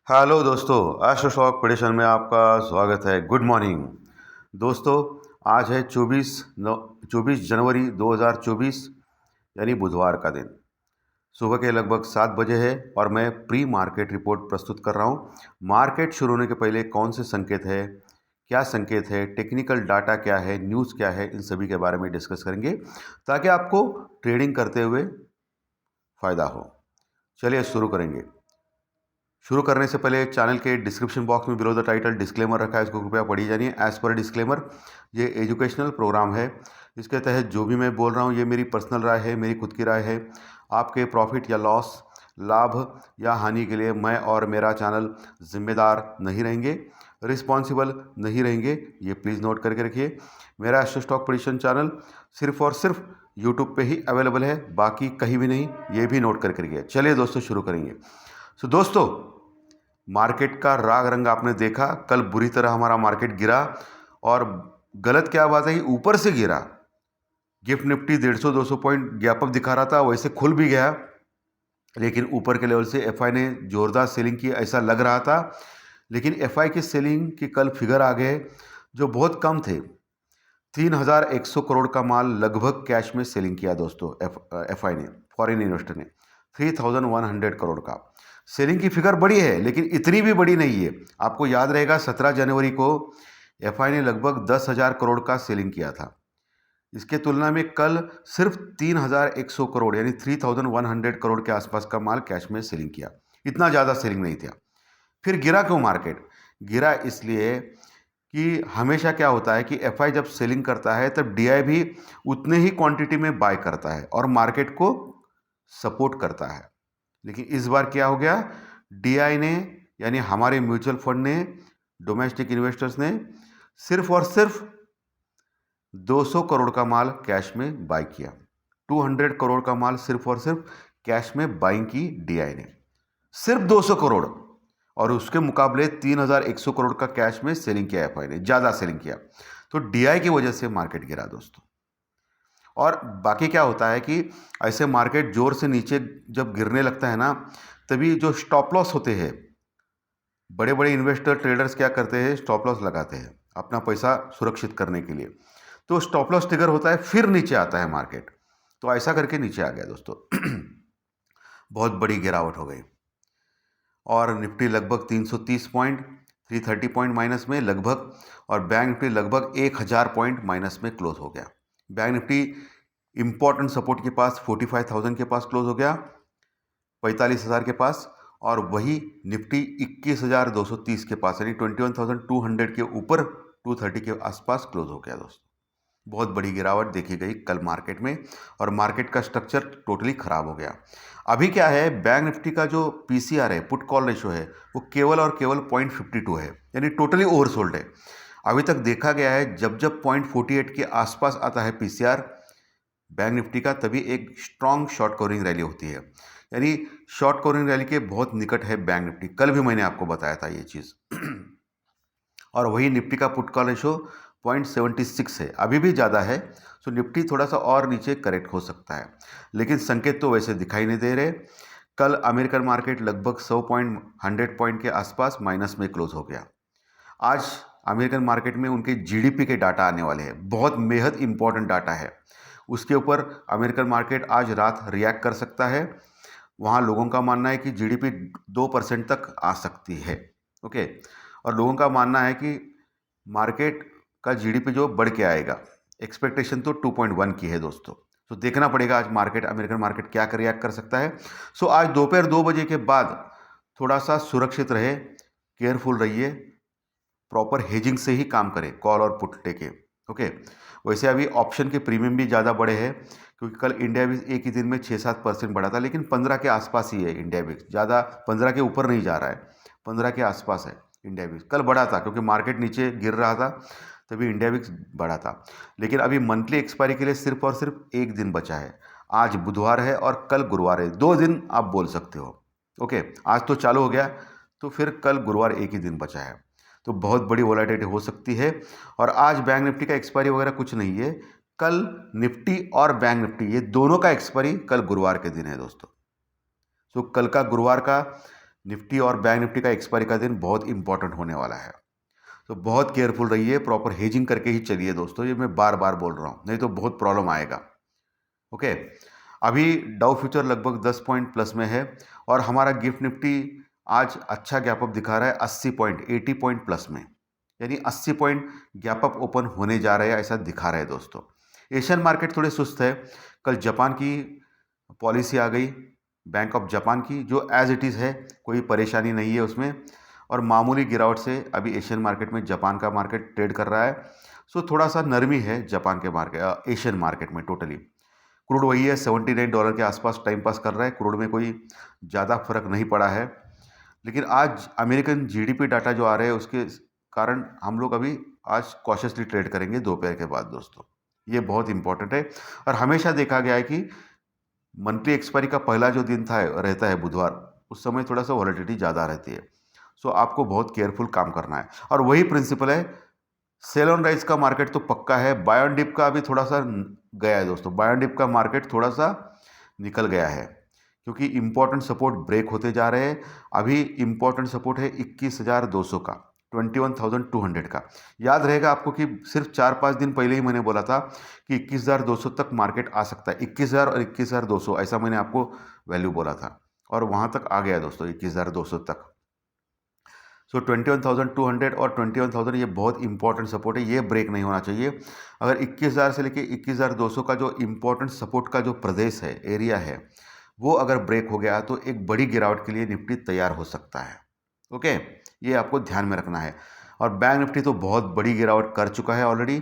Hello दोस्तों, astro shock prediction में आपका स्वागत है। गुड मॉर्निंग दोस्तों। आज है 24 जनवरी 2024 यानी बुधवार का दिन। सुबह के लगभग 7 बजे है और मैं प्री मार्केट रिपोर्ट प्रस्तुत कर रहा हूँ। मार्केट शुरू होने के पहले कौन से संकेत है, क्या संकेत है, टेक्निकल डाटा क्या है, न्यूज़ क्या है, इन सभी के बारे में डिस्कस करेंगे ताकि आपको ट्रेडिंग करते हुए फ़ायदा हो। चलिए शुरू करेंगे। शुरू करने से पहले चैनल के डिस्क्रिप्शन बॉक्स में बिलो द टाइटल डिस्क्लेमर रखा है, इसको कृपया पढ़ी जानिए। एज पर डिस्क्लेमर, ये एजुकेशनल प्रोग्राम है। इसके तहत जो भी मैं बोल रहा हूँ ये मेरी पर्सनल राय है, मेरी खुद की राय है। आपके प्रॉफिट या लॉस, लाभ या हानि के लिए मैं और मेरा चैनल जिम्मेदार नहीं रहेंगे, रिस्पॉन्सिबल नहीं रहेंगे, ये प्लीज़ नोट करके रखिए। मेरा एस्ट्रो स्टॉक प्रेडिक्शन चैनल सिर्फ और सिर्फ यूट्यूब पे ही अवेलेबल है, बाकी कहीं भी नहीं, ये भी नोट करके रखिए। चलिए दोस्तों शुरू करेंगे। दोस्तों, मार्केट का राग रंग आपने देखा। कल बुरी तरह हमारा मार्केट गिरा और गलत क्या बात है कि ऊपर से गिरा। Gift Nifty 150-200 point gap up दिखा रहा था, वैसे खुल भी गया, लेकिन ऊपर के लेवल से एफआई ने जोरदार सेलिंग की ऐसा लग रहा था। लेकिन एफआई की सेलिंग के कल फिगर आ गए जो बहुत कम थे। 3100 करोड़ का माल लगभग कैश में सेलिंग किया दोस्तों। एफआई ने, फॉरेन इन्वेस्टर ने 3100 करोड़ का सेलिंग की फिगर बड़ी है, लेकिन इतनी भी बड़ी नहीं है। आपको याद रहेगा 17 जनवरी को एफआई ने लगभग 10,000 करोड़ का सेलिंग किया था। इसके तुलना में कल सिर्फ 3100 करोड़ यानी 3100 करोड़ के आसपास का माल कैश में सेलिंग किया। इतना ज़्यादा सेलिंग नहीं था। फिर गिरा क्यों मार्केट? गिरा इसलिए कि हमेशा क्या होता है कि एफआई जब सेलिंग करता है तब डीआई भी उतने ही क्वांटिटी में बाय करता है और मार्केट को सपोर्ट करता है। लेकिन इस बार क्या हो गया, डीआई ने यानी हमारे म्यूचुअल फंड ने, डोमेस्टिक इन्वेस्टर्स ने सिर्फ और सिर्फ 200 करोड़ का माल कैश में बाय किया। 200 करोड़ का माल सिर्फ और सिर्फ कैश में बाइंग की डीआई ने, सिर्फ 200 करोड़। और उसके मुकाबले 3100 करोड़ का कैश में सेलिंग किया एफआई ने, ज़्यादा सेलिंग किया। तो डीआई की वजह से मार्केट गिरा दोस्तों। और बाकी क्या होता है कि ऐसे मार्केट जोर से नीचे जब गिरने लगता है ना, तभी जो स्टॉप लॉस होते हैं, बड़े बड़े इन्वेस्टर ट्रेडर्स क्या करते हैं, स्टॉप लॉस लगाते हैं अपना पैसा सुरक्षित करने के लिए। तो स्टॉप लॉस ट्रिगर होता है, फिर नीचे आता है मार्केट। तो ऐसा करके नीचे आ गया दोस्तों। बहुत बड़ी गिरावट हो गई और निफ्टी लगभग 330 पॉइंट, 330 पॉइंट माइनस में लगभग, और बैंक निफ्टी लगभग 1000 पॉइंट माइनस में क्लोज हो गया। बैंक निफ्टी इंपॉर्टेंट सपोर्ट के पास 45,000 के पास क्लोज हो गया, 45,000 के पास। और वही निफ्टी 21,230 के पास यानी 21,200 के ऊपर 230 के आसपास क्लोज हो गया दोस्तों। बहुत बड़ी गिरावट देखी गई कल मार्केट में और मार्केट का स्ट्रक्चर टोटली ख़राब हो गया। अभी क्या है, बैंक निफ्टी का जो पीसीआर है, पुट कॉल रेशो है, वो केवल और केवल 0.52 है, यानी टोटली ओवरसोल्ड है। अभी तक देखा गया है जब जब 0.48 के आसपास आता है पीसीआर बैंक निफ्टी का, तभी एक स्ट्रॉन्ग शॉर्ट कवरिंग रैली होती है। यानी शॉर्ट कवरिंग रैली के बहुत निकट है बैंक निफ्टी। कल भी मैंने आपको बताया था ये चीज़। और वही निफ्टी का पुट कॉल रेशो 0.76 है, अभी भी ज़्यादा है। सो निफ्टी थोड़ा सा और नीचे करेक्ट हो सकता है, लेकिन संकेत तो वैसे दिखाई नहीं दे रहे। कल अमेरिकन मार्केट लगभग 100 पॉइंट के आसपास माइनस में क्लोज हो गया। आज अमेरिकन मार्केट में उनके जीडीपी के डाटा आने वाले हैं, बहुत बेहद इंपॉर्टेंट डाटा है। उसके ऊपर अमेरिकन मार्केट आज रात रिएक्ट कर सकता है। वहाँ लोगों का मानना है कि जीडीपी 2% तक आ सकती है। ओके, और लोगों का मानना है कि मार्केट का जीडीपी जो बढ़ के आएगा, एक्सपेक्टेशन तो 2.1 की है दोस्तों। तो देखना पड़ेगा आज मार्केट, अमेरिकन मार्केट क्या रिएक्ट कर सकता है। सो आज दोपहर 2 बजे के बाद थोड़ा सा सुरक्षित रहे, केयरफुल रहिए, प्रॉपर हेजिंग से ही काम करें, कॉल और पुट लेके। ओके, वैसे अभी ऑप्शन के प्रीमियम भी ज़्यादा बढ़े हैं, क्योंकि कल इंडिया भी एक ही दिन में 6-7% बढ़ा था, लेकिन 15 के आसपास ही है इंडिया भी, ज़्यादा 15 के ऊपर नहीं जा रहा है, 15 के आसपास है इंडिया भी। कल बढ़ा था क्योंकि मार्केट नीचे गिर रहा था, तभी इंडिया भी बढ़ा था। लेकिन अभी मंथली एक्सपायरी के लिए सिर्फ और सिर्फ एक दिन बचा है। आज बुधवार है और कल गुरुवार है, 2 दिन आप बोल सकते हो। ओके, आज तो चालू हो गया, तो फिर कल गुरुवार एक ही दिन बचा है, तो बहुत बड़ी वोलेटिलिटी हो सकती है। और आज बैंक निफ्टी का एक्सपायरी वगैरह कुछ नहीं है। कल निफ्टी और बैंक निफ्टी ये दोनों का एक्सपायरी कल गुरुवार के दिन है दोस्तों। कल का गुरुवार का निफ्टी और बैंक निफ्टी का एक्सपायरी का दिन बहुत इंपॉर्टेंट होने वाला है, तो बहुत केयरफुल रहिए, प्रॉपर हेजिंग करके ही चलिए दोस्तों, ये मैं बार बार बोल रहा हूँ, नहीं तो बहुत प्रॉब्लम आएगा। ओके, अभी डाउ फ्यूचर लगभग 10 पॉइंट प्लस में है और हमारा गिफ्ट निफ्टी आज अच्छा गैप अप दिखा रहा है 80 पॉइंट 80 पॉइंट प्लस में, यानी 80 पॉइंट गैप अप ओपन होने जा रहे हैं ऐसा दिखा रहा है दोस्तों। एशियन मार्केट थोड़े सुस्त है, कल जापान की पॉलिसी आ गई, बैंक ऑफ जापान की, जो एज इट इज़ है, कोई परेशानी नहीं है उसमें, और मामूली गिरावट से अभी एशियन मार्केट में जापान का मार्केट ट्रेड कर रहा है। सो थोड़ा सा नरमी है जापान के मार्केट, एशियन मार्केट में टोटली। क्रूड वही है, $79 के आसपास टाइम पास कर रहा है, क्रूड में कोई ज़्यादा फर्क नहीं पड़ा है। लेकिन आज अमेरिकन जीडीपी डाटा जो आ रहे हैं उसके कारण हम लोग अभी आज कॉशियसली ट्रेड करेंगे दोपहर के बाद दोस्तों, ये बहुत इंपॉर्टेंट है। और हमेशा देखा गया है कि मंथली एक्सपायरी का पहला जो दिन था रहता है बुधवार, उस समय थोड़ा सा वॉलेटिलिटी ज़्यादा रहती है। सो आपको बहुत केयरफुल काम करना है, और वही प्रिंसिपल है। सेल ऑन राइज का मार्केट तो पक्का है, बाय ऑन डिप का अभी थोड़ा सा गया है दोस्तों, बाय ऑन डिप का मार्केट थोड़ा सा निकल गया है, क्योंकि इंपॉर्टेंट सपोर्ट ब्रेक होते जा रहे हैं। अभी इंपॉर्टेंट सपोर्ट है 21,200 का, 21,200 का। याद रहेगा आपको कि सिर्फ 4-5 दिन पहले ही मैंने बोला था कि 21,200 तक मार्केट आ सकता है, 21,000 और 21,200 ऐसा मैंने आपको वैल्यू बोला था, और वहाँ तक आ गया दोस्तों 21,200 तक। सो 21,200 और 21,000 ये बहुत इंपॉर्टेंट सपोर्ट है, ये ब्रेक नहीं होना चाहिए। अगर 21,000 से लेके 21,200 का जो इंपॉर्टेंट सपोर्ट का जो प्रदेश है, एरिया है, वो अगर ब्रेक हो गया तो एक बड़ी गिरावट के लिए निफ्टी तैयार हो सकता है। ओके, ये आपको ध्यान में रखना है। और बैंक निफ्टी तो बहुत बड़ी गिरावट कर चुका है ऑलरेडी,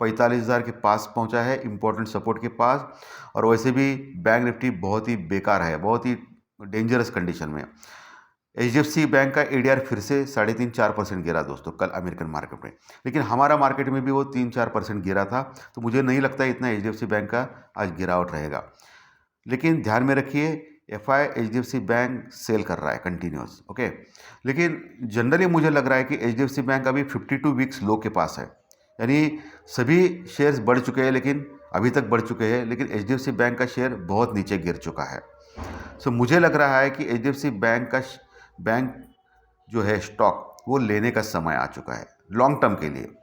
45,000 के पास पहुंचा है इंपॉर्टेंट सपोर्ट के पास। और वैसे भी बैंक निफ्टी बहुत ही बेकार है, बहुत ही डेंजरस कंडीशन में। HDFC बैंक का ADR फिर से 3.5-4% गिरा दोस्तों कल अमेरिकन मार्केट में, लेकिन हमारा मार्केट में भी वो 3-4% गिरा था, तो मुझे नहीं लगता इतना HDFC बैंक का आज गिरावट रहेगा। लेकिन ध्यान में रखिए, FI HDFC बैंक सेल कर रहा है कंटिन्यूस। ओके, लेकिन जनरली मुझे लग रहा है कि HDFC बैंक अभी 52 वीक्स लो के पास है, यानी सभी शेयर्स बढ़ चुके हैं, लेकिन अभी तक बढ़ चुके हैं, लेकिन HDFC बैंक का शेयर बहुत नीचे गिर चुका है। सो मुझे लग रहा है कि HDFC बैंक जो है स्टॉक, वो लेने का समय आ चुका है लॉन्ग टर्म के लिए।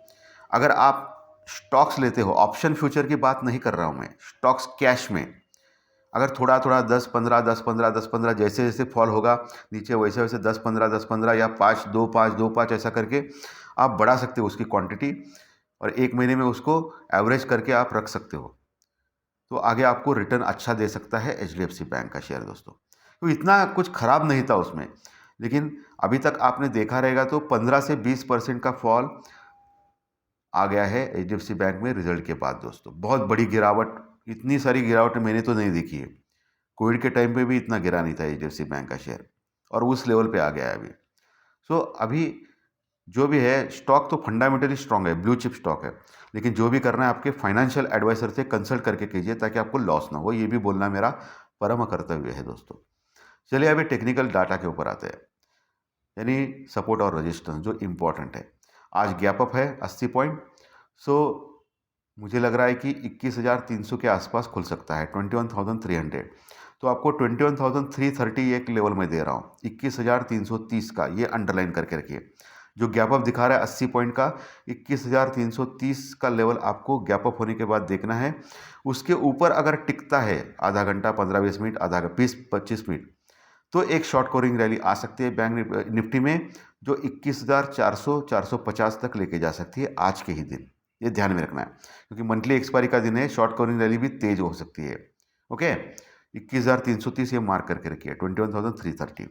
अगर आप स्टॉक्स लेते हो, ऑप्शन फ्यूचर की बात नहीं कर रहा हूँ मैं, स्टॉक्स कैश में, अगर थोड़ा थोड़ा 10-15 10-15 10-15 जैसे जैसे फॉल होगा नीचे, वैसे वैसे 10-15 10-15 या 5-2-5 ऐसा करके आप बढ़ा सकते हो उसकी क्वांटिटी, और एक महीने में उसको एवरेज करके आप रख सकते हो, तो आगे आपको रिटर्न अच्छा दे सकता है HDFC बैंक का शेयर दोस्तों। तो इतना कुछ ख़राब नहीं था उसमें, लेकिन अभी तक आपने देखा रहेगा तो 15 से 20% का फॉल आ गया है HDFC बैंक में रिजल्ट के बाद दोस्तों। बहुत बड़ी गिरावट, इतनी सारी गिरावट मैंने तो नहीं देखी है, कोविड के टाइम पे भी इतना गिरा नहीं था HDFC बैंक का शेयर, और उस लेवल पे आ गया है अभी। सो अभी जो भी है स्टॉक तो फंडामेंटली स्ट्रांग है, ब्लू चिप स्टॉक है, लेकिन जो भी करना है आपके फाइनेंशियल एडवाइजर से कंसल्ट करके कीजिए, ताकि आपको लॉस ना हो, ये भी बोलना मेरा परम कर्तव्य है दोस्तों। चलिए अभी टेक्निकल डाटा के ऊपर आते हैं, यानी सपोर्ट और रेजिस्टेंस जो इम्पोर्टेंट है। आज गैप अप है 80 पॉइंट, सो मुझे लग रहा है कि 21,300 के आसपास खुल सकता है, 21,300। तो आपको 21,330 एक लेवल में दे रहा हूँ, 21,330 का, ये अंडरलाइन करके रखिए। जो गैप अप दिखा रहा है 80 पॉइंट का, 21,330 का लेवल आपको गैप अप होने के बाद देखना है। उसके ऊपर अगर टिकता है आधा घंटा, 15-20 मिनट, आधा 20-25 मिनट, तो एक शॉर्ट कवरिंग रैली आ सकती है बैंक निफ्टी में, जो 21,400-450 तक लेके जा सकती है आज के ही दिन। ये ध्यान में रखना है, क्योंकि मंथली एक्सपायरी का दिन है, शॉर्ट कवरिंग रैली भी तेज हो सकती है। ओके, 21,330 ये मार्क करके रखिए, 21,330।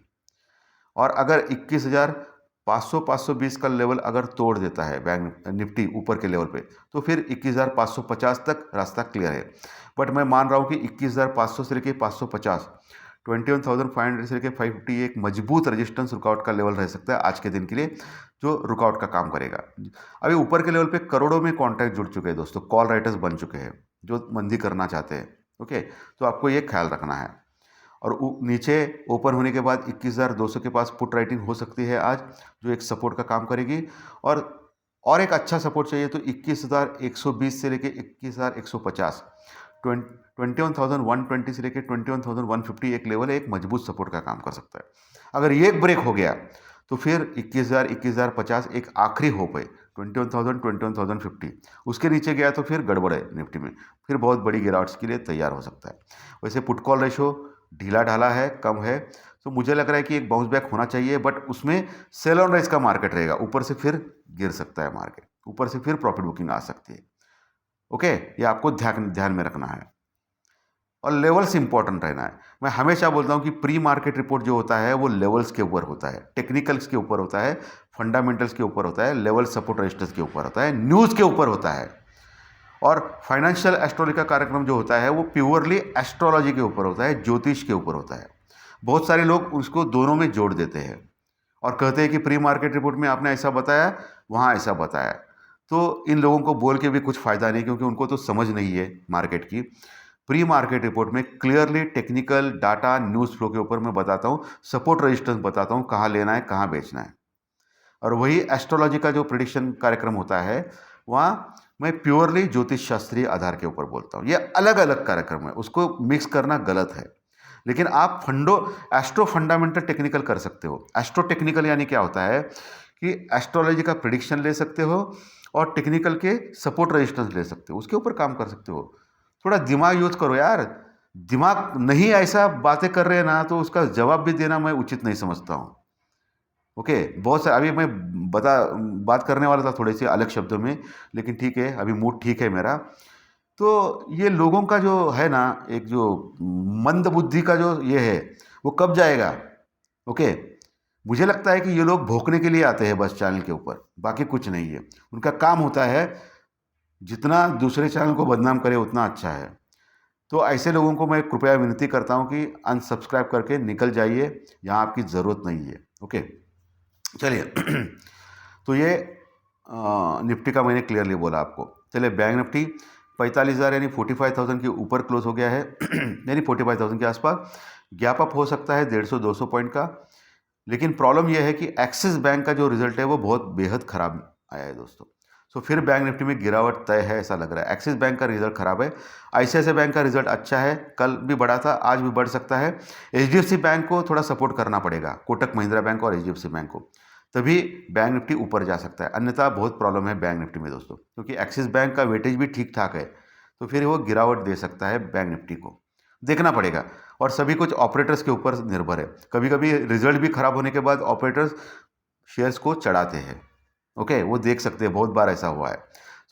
और अगर 21,500-520 का लेवल अगर तोड़ देता है बैंक निफ्टी ऊपर के लेवल पे, तो फिर 21,550 तक रास्ता क्लियर है। बट मैं मान रहा हूँ कि 21,500 से लेकर 550, 21,500 से लेकर 550 एक मजबूत रेजिस्टेंस रुकआउट का लेवल रह सकता है आज के दिन के लिए, जो रुकआउट का काम करेगा। अभी ऊपर के लेवल पे करोड़ों में कॉन्ट्रैक्ट जुड़ चुके हैं दोस्तों, कॉल राइटर्स बन चुके हैं जो मंदी करना चाहते हैं। ओके, तो आपको ये ख्याल रखना है। और नीचे ओपन होने के बाद 21,200 के पास पुट राइटिंग हो सकती है आज, जो एक सपोर्ट का काम करेगी। और एक अच्छा सपोर्ट चाहिए तो 21,120 से लेके 21,150, 21,120 से लेके 21,150 एक लेवल है, एक मजबूत सपोर्ट का काम कर सकता है। अगर ये ब्रेक हो गया तो फिर 21,000 21,050 एक आखिरी होप है, 21,000 21,050। उसके नीचे गया तो फिर गड़बड़ है निफ्टी में, फिर बहुत बड़ी गिरावट के लिए तैयार हो सकता है। वैसे पुट कॉल रेशो ढीला ढाला है, कम है, तो मुझे लग रहा है कि एक बाउंस बैक होना चाहिए, बट उसमें सेल ऑन राइज का मार्केट रहेगा, ऊपर से फिर गिर सकता है मार्केट, ऊपर से फिर प्रॉफिट बुकिंग आ सकती है। ओके, ये आपको ध्यान में रखना है और लेवल्स इंपॉर्टेंट रहना है। मैं हमेशा बोलता हूँ कि प्री मार्केट रिपोर्ट जो होता है वो लेवल्स के ऊपर होता है, टेक्निकल्स के ऊपर होता है, फंडामेंटल्स के ऊपर होता है, लेवल सपोर्ट रेजिस्टेंस के ऊपर होता है, न्यूज़ के ऊपर होता है। और फाइनेंशियल एस्ट्रोलॉजी का कार्यक्रम जो होता है वो प्योरली एस्ट्रोलॉजी के ऊपर होता है, ज्योतिष के ऊपर होता है। बहुत सारे लोग उसको दोनों में जोड़ देते हैं और कहते हैं कि प्री मार्केट रिपोर्ट में आपने ऐसा बताया, वहाँ ऐसा बताया। तो इन लोगों को बोल के भी कुछ फ़ायदा नहीं, क्योंकि उनको तो समझ नहीं है मार्केट की। प्री मार्केट रिपोर्ट में clearly technical data news flow के ऊपर मैं बताता हूँ, सपोर्ट रेजिस्टेंस बताता हूँ, कहाँ लेना है कहाँ बेचना है। और वही एस्ट्रोलॉजी का जो प्रेडिक्शन कार्यक्रम होता है वहाँ मैं प्योरली ज्योतिष शास्त्रीय आधार के ऊपर बोलता हूँ। ये अलग अलग कार्यक्रम है, उसको मिक्स करना गलत है। लेकिन आप एस्ट्रो फंडामेंटल टेक्निकल कर सकते हो। एस्ट्रो टेक्निकल यानी क्या होता है कि एस्ट्रोलॉजी का प्रेडिक्शन ले सकते हो और टेक्निकल के सपोर्ट रेजिस्टेंस ले सकते हो, उसके ऊपर काम कर सकते हो। थोड़ा दिमाग यूज करो यार, दिमाग नहीं ऐसा बातें कर रहे हैं ना तो उसका जवाब भी देना मैं उचित नहीं समझता हूँ। ओके, बहुत सारे अभी मैं बात करने वाला था थोड़े से अलग शब्दों में, लेकिन ठीक है, अभी मूड ठीक है मेरा। तो ये लोगों का जो है ना, एक जो मंद बुद्धि का जो ये है वो कब जाएगा? ओके, मुझे लगता है कि ये लोग भोंकने के लिए आते हैं बस चैनल के ऊपर, बाकी कुछ नहीं है। उनका काम होता है जितना दूसरे चैनल को बदनाम करे उतना अच्छा है। तो ऐसे लोगों को मैं कृपया विनती करता हूँ कि अनसब्सक्राइब करके निकल जाइए, यहाँ आपकी ज़रूरत नहीं है। ओके, चलिए तो ये निफ्टी का मैंने क्लियरली बोला आपको। चलिए बैंक निफ्टी 45,000 यानी 45,000 के ऊपर क्लोज हो गया है यानी 45,000 के आसपास गैप अप हो सकता है 150-200 पॉइंट का। लेकिन प्रॉब्लम यह है कि एक्सिस बैंक का जो रिजल्ट है वो बहुत बेहद ख़राब आया है दोस्तों। सो फिर बैंक निफ्टी में गिरावट तय है ऐसा लग रहा है। एक्सिस बैंक का रिजल्ट ख़राब है, आईसीआईसीआई बैंक का रिजल्ट अच्छा है, कल भी बढ़ा था, आज भी बढ़ सकता है। एचडीएफसी बैंक को थोड़ा सपोर्ट करना पड़ेगा, कोटक महिंद्रा बैंक और एचडीएफसी बैंक को, तभी बैंक निफ्टी ऊपर जा सकता है। अन्यथा बहुत प्रॉब्लम है बैंक निफ्टी में दोस्तों, क्योंकि एक्सिस बैंक का वेटेज भी ठीक ठाक है, तो फिर वो गिरावट दे सकता है बैंक निफ्टी को, देखना पड़ेगा। और सभी कुछ ऑपरेटर्स के ऊपर निर्भर है, कभी कभी रिजल्ट भी खराब होने के बाद ऑपरेटर्स शेयर्स को चढ़ाते हैं। ओके, वो देख सकते हैं, बहुत बार ऐसा हुआ है।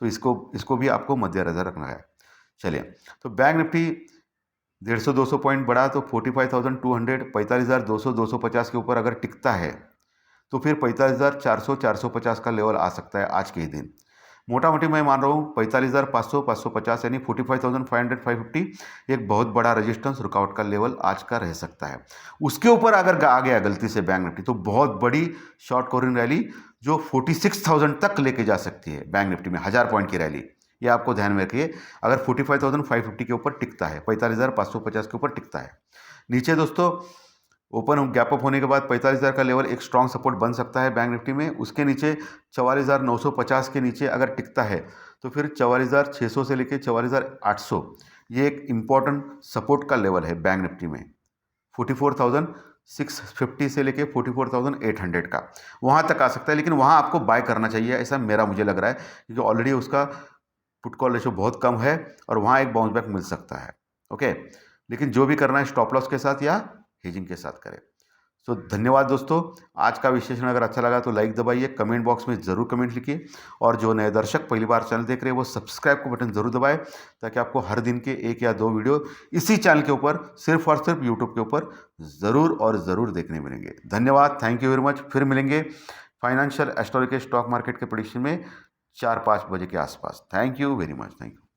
तो इसको भी आपको मद्देनजर रखना है। चलिए, तो बैंक निफ्टी 150-200 पॉइंट बढ़ा तो 45,200 45,200-250 के ऊपर अगर टिकता है तो फिर 45,400-450 का लेवल आ सकता है आज के ही दिन। मोटा मोटी मैं मान रहा हूँ 45,500-550 यानी 45,500-550 एक बहुत बड़ा रेजिस्टेंस रुकावट का लेवल आज का रह सकता है। उसके ऊपर अगर आ गया गलती से बैंक निफ्टी तो बहुत बड़ी शॉर्ट कवरिंग रैली जो 46,000 तक लेके जा सकती है बैंक निफ्टी में, 1000 पॉइंट की रैली, ये आपको ध्यान में रखिए। अगर 45,550 के ऊपर टिकता है, 45,550 के ऊपर टिकता है। नीचे दोस्तों ओपन गैप अप होने के बाद 45,000 का लेवल एक स्ट्रॉन्ग सपोर्ट बन सकता है बैंक निफ्टी में। उसके नीचे 44,950 के नीचे अगर टिकता है तो फिर 44,600 से लेकर 44,800 ये एक इम्पॉर्टेंट सपोर्ट का लेवल है बैंक निफ्टी में। 44,650 से लेकर 44,800 का वहाँ तक आ सकता है, लेकिन वहाँ आपको बाय करना चाहिए ऐसा मुझे लग रहा है, क्योंकि ऑलरेडी उसका पुट कॉल रेशो बहुत कम है और वहाँ एक बाउंस बैक मिल सकता है। ओके, लेकिन जो भी करना है स्टॉप लॉस के साथ या हेजिंग के साथ करें। तो धन्यवाद दोस्तों, आज का विश्लेषण अगर अच्छा लगा तो लाइक दबाइए, कमेंट बॉक्स में ज़रूर कमेंट लिखिए, और जो नए दर्शक पहली बार चैनल देख रहे हैं वो सब्सक्राइब को बटन ज़रूर दबाएं, ताकि आपको हर दिन के 1 या 2 वीडियो इसी चैनल के ऊपर सिर्फ और सिर्फ यूट्यूब के ऊपर ज़रूर और ज़रूर देखने मिलेंगे। धन्यवाद, थैंक यू वेरी मच। फिर मिलेंगे फाइनेंशियल एस्ट्रोलॉजी के स्टॉक मार्केट के प्रेडिक्शन में 4-5 बजे के आसपास। Thank you very much, thank you.